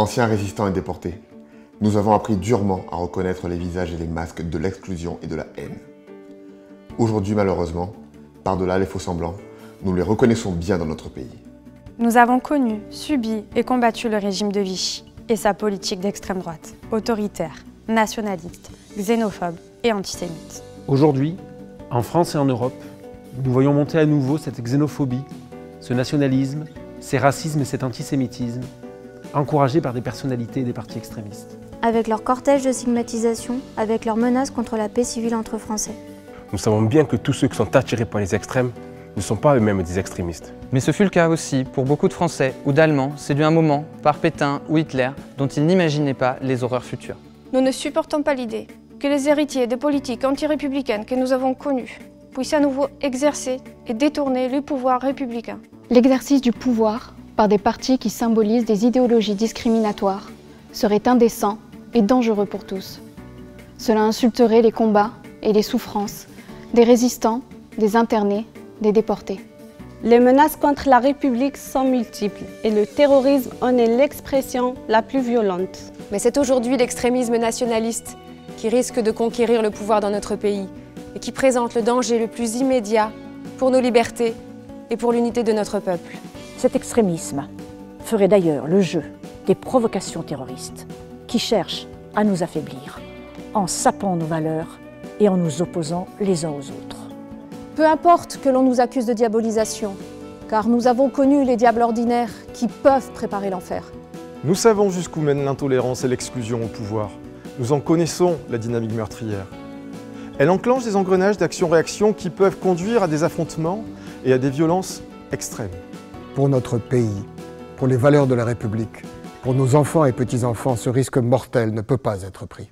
Anciens résistants et déportés, nous avons appris durement à reconnaître les visages et les masques de l'exclusion et de la haine. Aujourd'hui, malheureusement, par-delà les faux-semblants, nous les reconnaissons bien dans notre pays. Nous avons connu, subi et combattu le régime de Vichy et sa politique d'extrême droite, autoritaire, nationaliste, xénophobe et antisémite. Aujourd'hui, en France et en Europe, nous voyons monter à nouveau cette xénophobie, ce nationalisme, ces racismes et cet antisémitisme, encouragés par des personnalités et des partis extrémistes. Avec leur cortège de stigmatisation, avec leurs menaces contre la paix civile entre Français. Nous savons bien que tous ceux qui sont attirés par les extrêmes ne sont pas eux-mêmes des extrémistes. Mais ce fut le cas aussi pour beaucoup de Français ou d'Allemands séduits un moment par Pétain ou Hitler dont ils n'imaginaient pas les horreurs futures. Nous ne supportons pas l'idée que les héritiers des politiques anti-républicaines que nous avons connues puissent à nouveau exercer et détourner le pouvoir républicain. L'exercice du pouvoir par des partis qui symbolisent des idéologies discriminatoires serait indécent et dangereux pour tous. Cela insulterait les combats et les souffrances des résistants, des internés, des déportés. Les menaces contre la République sont multiples et le terrorisme en est l'expression la plus violente. Mais c'est aujourd'hui l'extrémisme nationaliste qui risque de conquérir le pouvoir dans notre pays et qui présente le danger le plus immédiat pour nos libertés et pour l'unité de notre peuple. Cet extrémisme ferait d'ailleurs le jeu des provocations terroristes qui cherchent à nous affaiblir en sapant nos valeurs et en nous opposant les uns aux autres. Peu importe que l'on nous accuse de diabolisation, car nous avons connu les diables ordinaires qui peuvent préparer l'enfer. Nous savons jusqu'où mène l'intolérance et l'exclusion au pouvoir. Nous en connaissons la dynamique meurtrière. Elle enclenche des engrenages d'action-réaction qui peuvent conduire à des affrontements et à des violences extrêmes. Pour notre pays, pour les valeurs de la République, pour nos enfants et petits-enfants, ce risque mortel ne peut pas être pris.